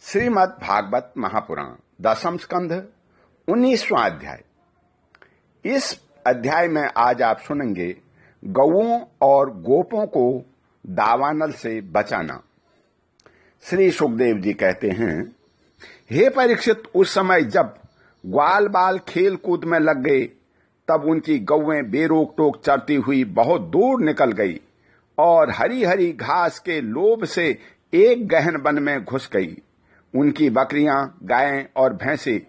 श्रीमद् भागवत महापुराण दशम स्कंध 19वां अध्याय। इस अध्याय में आज आप सुनेंगे गौओं और गोपों को दावानल से बचाना। श्री सुखदेव जी कहते हैं, हे परीक्षित, उस समय जब ग्वाल बाल खेल कूद में लग गए तब उनकी गौएं बेरोक टोक चरती हुई बहुत दूर निकल गई और हरी हरी घास के लोभ से एक गहन वन में घुस गई। उनकी बकरियां, गायें और भैंसें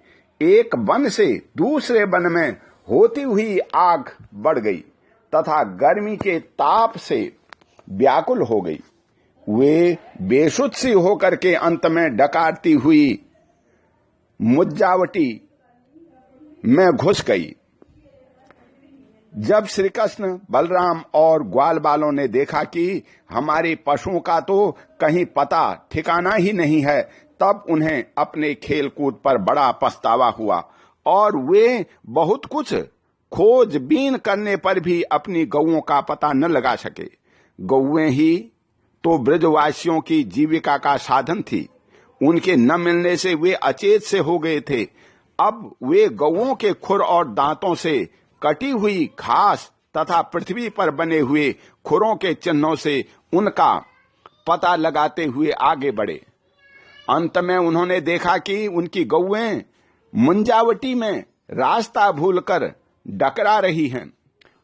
एक वन से दूसरे वन में होती हुई आग बढ़ गई तथा गर्मी के ताप से व्याकुल हो गई। वे बेसुध सी होकर के अंत में डकारती हुई मुज्जावटी में घुस गई। जब श्री कृष्ण, बलराम और ग्वाल बालों ने देखा कि हमारे पशुओं का तो कहीं पता ठिकाना ही नहीं है, तब उन्हें अपने खेल कूद पर बड़ा पछतावा हुआ और वे बहुत कुछ खोजबीन करने पर भी अपनी गौओं का पता न लगा सके। गौएं ही तो ब्रजवासियों की जीविका का साधन थी। उनके न मिलने से वे अचेत से हो गए थे। अब वे गौओं के खुर और दांतों से कटी हुई घास तथा पृथ्वी पर बने हुए खुरों के चिन्हों से उनका पता लगाते हुए आगे बढ़े। अंत में उन्होंने देखा कि उनकी गौएं मुंजावटी में रास्ता भूलकर डकरा रही हैं।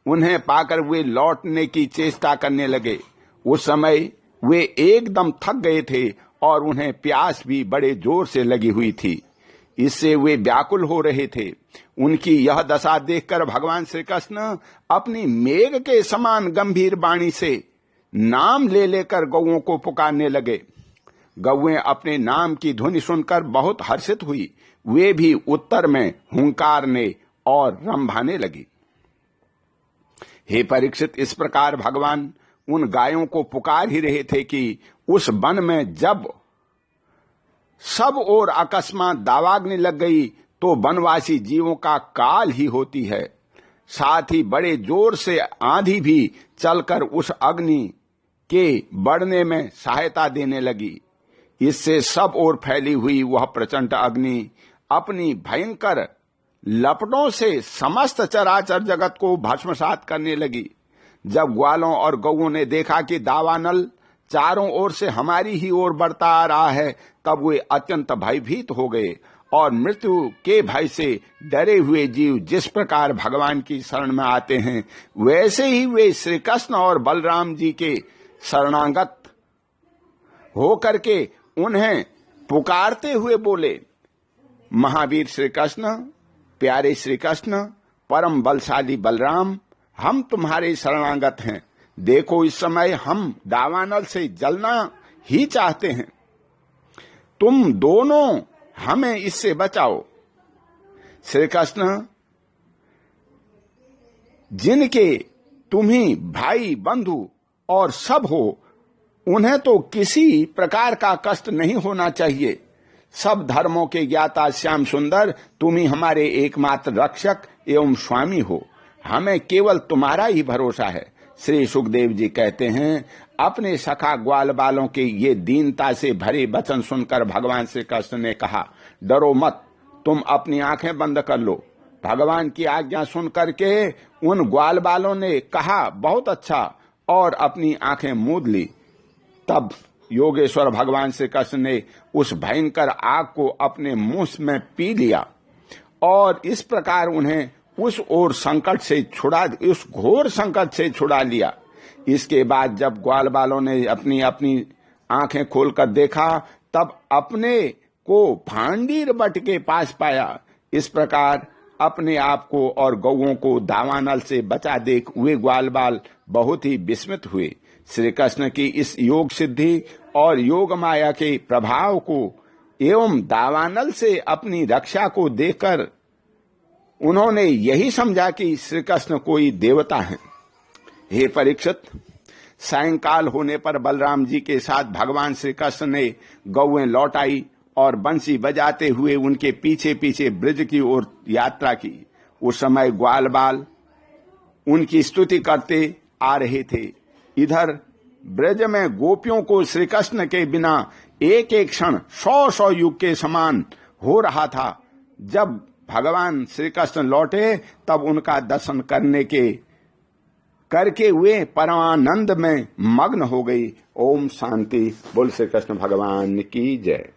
उन्हें पाकर वे लौटने की चेष्टा करने लगे। उस समय वे एकदम थक गए थे और उन्हें प्यास भी बड़े जोर से लगी हुई थी। इससे वे व्याकुल हो रहे थे। उनकी यह दशा देखकर भगवान श्री कृष्ण अपनी मेघ के समान गंभीर वाणी से नाम ले लेकर गौओं को पुकारने लगे। गौएं अपने नाम की ध्वनि सुनकर बहुत हर्षित हुई। वे भी उत्तर में हुंकारने और रंभाने लगी। हे परीक्षित, इस प्रकार भगवान उन गायों को पुकार ही रहे थे कि उस वन में जब सब ओर अकस्मात दावाग्नि लग गई तो वनवासी जीवों का काल ही होती है। साथ ही बड़े जोर से आंधी भी चलकर उस अग्नि के बढ़ने में सहायता देने लगी। इससे सब ओर फैली हुई वह प्रचंड अग्नि अपनी भयंकर लपटों से समस्त चराचर जगत को भस्मसात करने लगी। जब ग्वालों और गौओं ने देखा कि दावानल चारों ओर से हमारी ही ओर बढ़ता आ रहा है, तब वे अत्यंत भयभीत हो गए और मृत्यु के भय से डरे हुए जीव जिस प्रकार भगवान की शरण में आते हैं, वैसे ही वे श्री कृष्ण और बलराम जी के शरणागत होकर के उन्हें पुकारते हुए बोले, महावीर श्री कृष्ण, प्यारे श्री कृष्ण, परम बलशाली बलराम, हम तुम्हारे शरणागत हैं। देखो, इस समय हम दावानल से जलना ही चाहते हैं। तुम दोनों हमें इससे बचाओ। श्री कृष्ण, जिनके तुम्ही भाई बंधु और सब हो, उन्हें तो किसी प्रकार का कष्ट नहीं होना चाहिए। सब धर्मों के ज्ञाता श्याम सुंदर, तुम ही हमारे एकमात्र रक्षक एवं स्वामी हो। हमें केवल तुम्हारा ही भरोसा है। श्री सुखदेव जी कहते हैं, अपने सखा ग्वाल बालों के ये दीनता से भरे वचन सुनकर भगवान श्री कृष्ण ने कहा, डरो मत, तुम अपनी आंखें बंद कर लो। भगवान की आज्ञा सुन करके उन ग्वाल बालों ने कहा, बहुत अच्छा, और अपनी आंखें मूंद ली। तब योगेश्वर भगवान श्री कृष्ण ने उस भयंकर आग को अपने मुंह में पी लिया और इस प्रकार उन्हें उस घोर संकट से छुड़ा लिया। इसके बाद जब ग्वाल बालों ने अपनी अपनी आंखें खोलकर देखा, तब अपने को भांडीर बट के पास पाया। इस प्रकार अपने आप को और गौओं को दावानल से बचा देख वे ग्वाल बाल बहुत ही विस्मित हुए। श्री कृष्ण की इस योग सिद्धि और योग माया के प्रभाव को एवं दावानल से अपनी रक्षा को देखकर उन्होंने यही समझा कि श्री कृष्ण कोई देवता हैं। हे परीक्षित, सायंकाल होने पर बलराम जी के साथ भगवान श्री कृष्ण ने गौएं लौटाई और बंसी बजाते हुए उनके पीछे पीछे ब्रज की ओर यात्रा की। उस समय ग्वाल बाल उनकी स्तुति करते आ रहे थे। इधर ब्रज में गोपियों को श्री कृष्ण के बिना एक एक क्षण 100-100 युग के समान हो रहा था। जब भगवान श्री कृष्ण लौटे तब उनका दर्शन करके वे परमानंद में मग्न हो गई। ओम शांति। बोल श्री कृष्ण भगवान की जय।